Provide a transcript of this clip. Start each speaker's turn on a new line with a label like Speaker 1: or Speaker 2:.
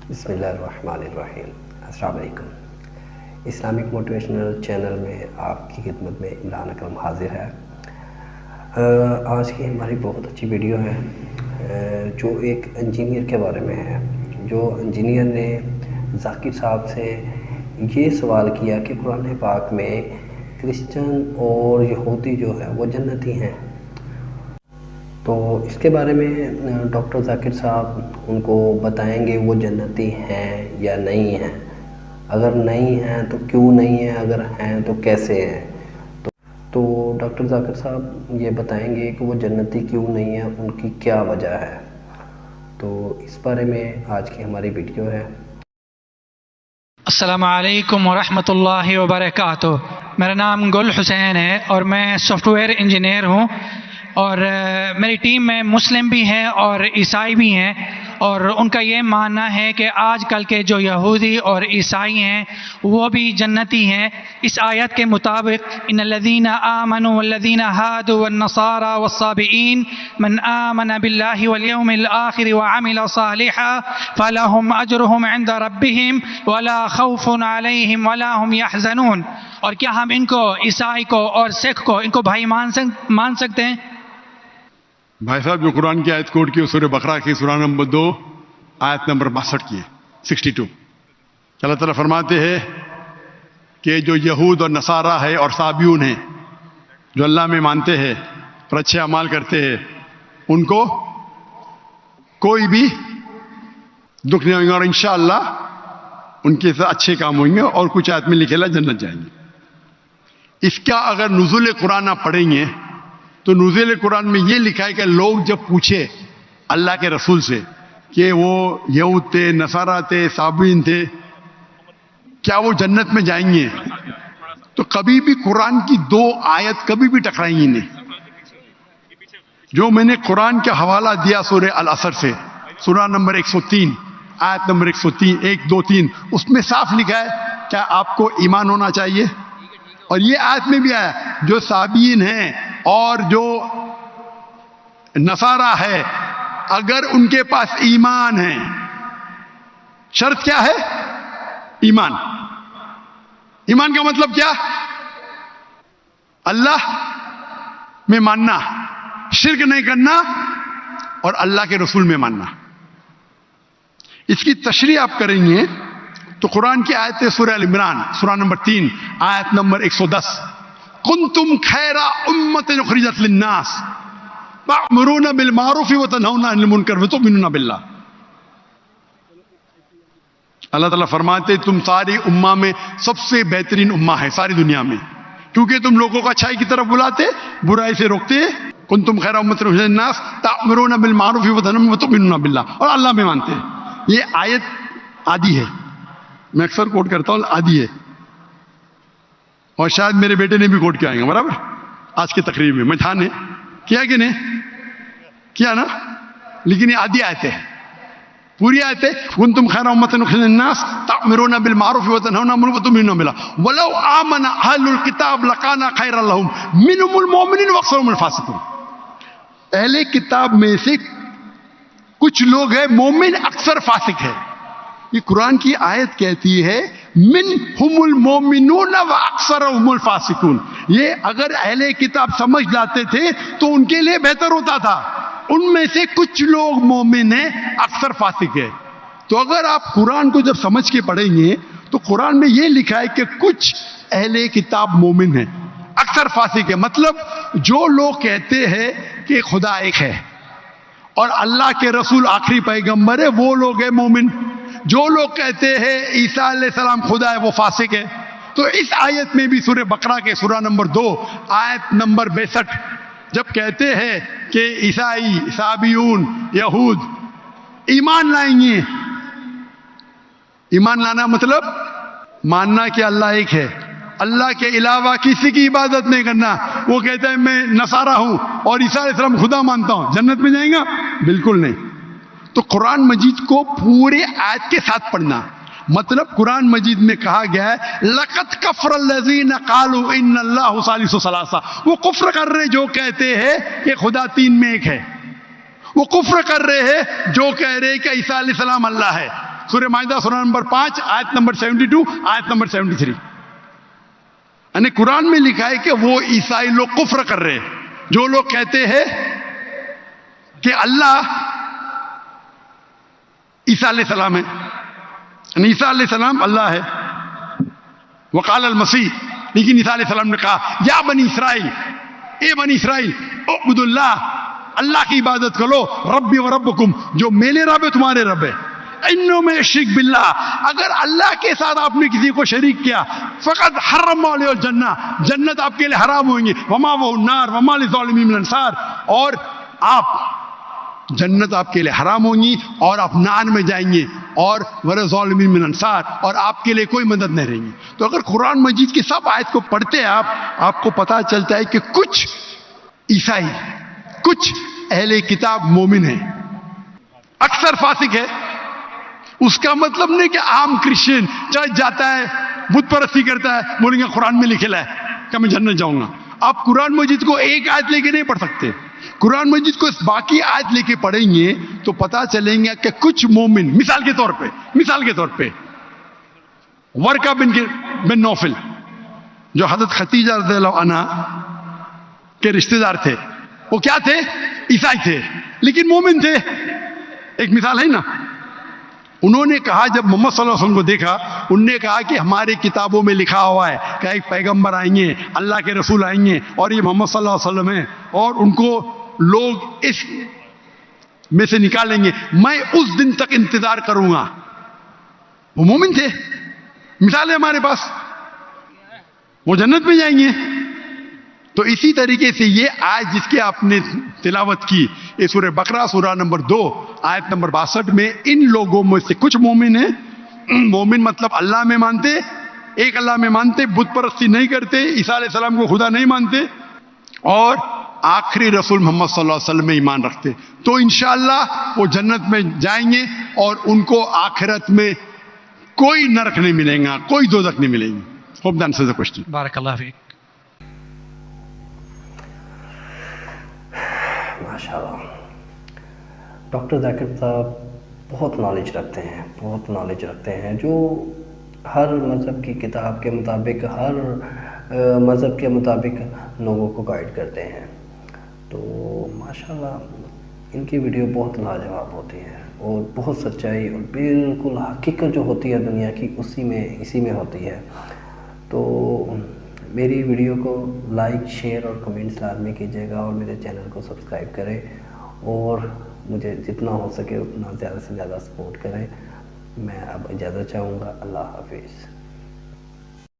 Speaker 1: بسم اللہ الرحمن الرحیم۔ السلام علیکم۔ اسلامک موٹیویشنل چینل میں آپ کی خدمت میں عمران اکرم حاضر ہے۔ آج کی ہماری بہت اچھی ویڈیو ہے جو ایک انجینئر کے بارے میں ہے، جو انجینئر نے ذاکر صاحب سے یہ سوال کیا کہ قرآن پاک میں کرسچن اور یہودی جو ہے وہ جنتی ہیں، تو اس کے بارے میں ڈاکٹر ذاکر صاحب ان کو بتائیں گے وہ جنتی ہیں یا نہیں ہیں، اگر نہیں ہیں تو کیوں نہیں ہیں، اگر ہیں تو کیسے ہیں۔ تو ڈاکٹر ذاکر صاحب یہ بتائیں گے کہ وہ جنتی کیوں نہیں ہیں، ان کی کیا وجہ ہے۔ تو اس بارے میں آج کی ہماری ویڈیو ہے۔
Speaker 2: السلام علیکم ورحمۃ اللہ وبرکاتہ۔ میرا نام گل حسین ہے اور میں سافٹ ویئر انجینئر ہوں، اور میری ٹیم میں مسلم بھی ہیں اور عیسائی بھی ہیں، اور ان کا یہ ماننا ہے کہ آج کل کے جو یہودی اور عیسائی ہیں وہ بھی جنتی ہیں۔ اس آیت کے مطابق ان الذین آمنوا والذین ہادوا والنصارى والصابئین من آمن باللہ والیوم الآخر وعمل صالحا فلہم اجرہم عند ربہم ولا خوف علیہم ولا ہم یحزنون۔ اور کیا ہم ان کو، عیسائی کو اور سکھ کو، ان کو بھائی مان سکتے ہیں؟
Speaker 3: بھائی صاحب جو قرآن کی آیت کوٹ کی سورہ بقرہ کی سورہ نمبر 2 آیت نمبر 62 کی 62، اللہ تعالیٰ فرماتے ہیں کہ جو یہود اور نصارہ ہے اور صابیون ہیں، جو اللہ میں مانتے ہیں اور اچھے اعمال کرتے ہیں، ان کو کوئی بھی دکھ نہیں ہوگا، اور انشاءاللہ ان کے ساتھ اچھے کام ہوئیں گے، اور کچھ آیت میں لکھے جنت جائیں گے۔ اس کا اگر نزول قرآن آپ پڑھیں گے تو نزول قرآن میں یہ لکھا ہے کہ لوگ جب پوچھے اللہ کے رسول سے کہ وہ یہود تھے، نصارہ تھے، صابئین تھے، کیا وہ جنت میں جائیں گے، تو کبھی بھی قرآن کی 2 آیت کبھی بھی ٹکرائیں گی نہیں۔ جو میں نے قرآن کا حوالہ دیا سورہ العصر سے، سورہ نمبر 103 آیت نمبر 103 1 2 3، اس میں صاف لکھا ہے کیا آپ کو ایمان ہونا چاہیے، اور یہ آیت میں بھی آیا جو صابئین ہیں اور جو نصارہ ہے، اگر ان کے پاس ایمان ہے، شرط کیا ہے؟ ایمان۔ ایمان کا مطلب کیا؟ اللہ میں ماننا، شرک نہیں کرنا، اور اللہ کے رسول میں ماننا۔ اس کی تشریح آپ کریں گے تو قرآن کی آیت ہے سورہ عمران سورہ نمبر 3 آیت نمبر 110، کنتم خیر امت اخرجت للناس تأمرون بالمعروف وتنہون عن المنکر وتؤمنون باللہ۔ اللہ تعالیٰ فرماتے تم ساری امہ میں سب سے بہترین امہ ہے ساری دنیا میں، کیونکہ تم لوگوں کو اچھائی کی طرف بلاتے، برائی سے روکتے۔ کنتم خیر امت اخرجت للناس تأمرون بالمعروف وتؤمنون باللہ، اور اللہ میں مانتے ہیں۔ یہ آیت آدھی ہے، میں اکثر کوٹ کرتا ہوں، آدھی ہے، اور شاید میرے بیٹے نے بھی کوٹ کیا آئیں گے برابر آج کی تقریب میں تھا نے کیا کہ نہیں کیا نا، لیکن یہ آدھی آیت ہے، پوری آیت ہے کنتم خیر امۃ اخرجت للناس تأمرون بالمعروف وتنہون عن المنکر وتؤمنون باللہ ولو آمن اہل الکتاب لکان خیرا لہم منہم المؤمنون واکثرهم الفاسقون۔ اہل کتاب میں سے کچھ لوگ ہیں مومن، اکثر فاسق ہے۔ یہ قرآن کی آیت کہتی ہے منہم المؤمنون واکثرهم الفاسقون۔ یہ اگر اہل کتاب سمجھ لاتے تھے تو ان کے لیے بہتر ہوتا تھا، ان میں سے کچھ لوگ مومن ہیں، اکثر فاسق ہے۔ تو اگر آپ قرآن کو جب سمجھ کے پڑھیں گے تو قرآن میں یہ لکھا ہے کہ کچھ اہل کتاب مومن ہیں، اکثر فاسق ہے، مطلب جو لوگ کہتے ہیں کہ خدا ایک ہے اور اللہ کے رسول آخری پیغمبر ہے، وہ لوگ ہیں مومن۔ جو لوگ کہتے ہیں عیسیٰ علیہ السلام خدا ہے، وہ فاسق ہے۔ تو اس آیت میں بھی سورہ بقرہ کے سورہ نمبر 2 آیت نمبر 62 جب کہتے ہیں کہ عیسائی، صابیون، یہود ایمان لائیں گے، ایمان لانا مطلب ماننا کہ اللہ ایک ہے، اللہ کے علاوہ کسی کی عبادت نہیں کرنا۔ وہ کہتا ہے میں نصارہ ہوں اور عیسیٰ علیہ السلام خدا مانتا ہوں، جنت میں جائیں گا؟ بالکل نہیں۔ تو قرآن مجید کو پورے آیت کے ساتھ پڑھنا، مطلب قرآن مجید میں کہا گیا ہے لَقَدْ كَفَرَ الَّذِينَ قَالُوا إِنَّ اللَّهُ ثَالِثُ ثَلَاثَةٍ۔ وہ کفر کر رہے جو کہتے ہیں کہ خدا 3 میں ایک ہے، وہ کفر کر رہے ہیں جو کہہ رہے کہ عیسیٰ علیہ السلام اللہ ہے، سورہ مائدہ سورہ نمبر 5 آیت نمبر 72 آیت نمبر 73. یعنی قرآن میں لکھا ہے کہ وہ عیسائی لوگ کفر کر رہے ہیں جو لوگ کہتے ہیں کہ اللہ عیسیٰ علیہ السلام ہے. یعنی عیسیٰ علیہ السلام اللہ ہے. وقال المسیح, لیکن عیسیٰ علیہ السلام نے کہا یا بنی اسرائیل, اے بنی اسرائیل, اعبدوا اللہ, اللہ کی عبادت کرو, ربی و ربکم, جو میرے رب ہے تمہارے رب ہے. انہوں میں شرک باللہ, اگر اللہ کے ساتھ آپ نے کسی کو شریک کیا, فقط حرم علیہ الجنہ, جنت آپ کے لیے حرام ہوئیں گے, وما وہ النار وما للظالمین من انصار, اور آپ جنت آپ کے لیے حرام ہوں گی اور آپ نار میں جائیں گے, اور ور ظالمین من انصار, اور آپ کے لیے کوئی مدد نہیں رہے گی. تو اگر قرآن مجید کی سب آیت کو پڑھتے ہیں آپ کو پتہ چلتا ہے کہ کچھ عیسائی, کچھ اہل کتاب مومن ہیں, اکثر فاسق ہے. اس کا مطلب نہیں کہ عام کرسچن چرچ جاتا ہے, بت پرستی کرتا ہے, بولیں گے قرآن میں لکھا ہے کہ میں جنت جاؤں گا. آپ قرآن مجید کو ایک آیت لے کے نہیں پڑھ سکتے. قرآن مجید کو باقی آیت لے کے پڑھیں گے تو پتہ چلیں گے کہ کچھ مومن, مثال کے طور پہ ورقہ بن نوفل جو حضرت خدیجہ رضی اللہ عنہ کے رشتہ دار تھے, وہ کیا تھے؟ عیسائی تھے لیکن مومن تھے. ایک مثال ہے نا. انہوں نے کہا, جب محمد صلی اللہ علیہ وسلم کو دیکھا, انہوں نے کہا کہ ہماری کتابوں میں لکھا ہوا ہے کہ ایک پیغمبر آئیں گے, اللہ کے رسول آئیں گے, اور یہ محمد صلی اللہ علیہ وسلم ہیں, اور ان کو لوگ اس میں سے نکالیں گے, میں اس دن تک انتظار کروں گا. وہ مومن تھے. مثال ہے ہمارے پاس, وہ جنت میں جائیں گے. تو اسی طریقے سے یہ آیت جس کی آپ نے تلاوت کی, یہ سورہ بقرہ سورہ نمبر 2 آیت نمبر 62 میں, ان لوگوں میں سے کچھ مومن ہیں. مومن مطلب اللہ میں مانتے, ایک اللہ میں مانتے, بت پرستی نہیں کرتے, عیسیٰ علیہ السلام کو خدا نہیں مانتے, اور آخری رسول محمد صلی اللہ علیہ وسلم میں ایمان رکھتے. تو انشاءاللہ وہ جنت میں جائیں گے, اور ان کو آخرت میں کوئی نرک نہیں ملے گا, کوئی دوزخ نہیں ملے گی. Hope that answers the question.
Speaker 2: بارک اللہ فیک.
Speaker 1: ماشاءاللہ, ڈاکٹر ذاکر صاحب بہت نالج رکھتے ہیں, جو ہر مذہب کی کتاب کے مطابق, ہر مذہب کے مطابق لوگوں کو گائیڈ کرتے ہیں. تو ماشاءاللہ ان کی ویڈیو بہت لاجواب ہوتی ہے, اور بہت سچائی اور بالکل حقیقت جو ہوتی ہے دنیا کی اسی میں ہوتی ہے. تو میری ویڈیو کو لائک, شیئر اور کمنٹس لازمی کیجیے گا, اور میرے چینل کو سبسکرائب کریں, اور مجھے جتنا ہو سکے اتنا زیادہ سے زیادہ سپورٹ کریں. میں اب اجازت چاہوں گا. اللہ حافظ.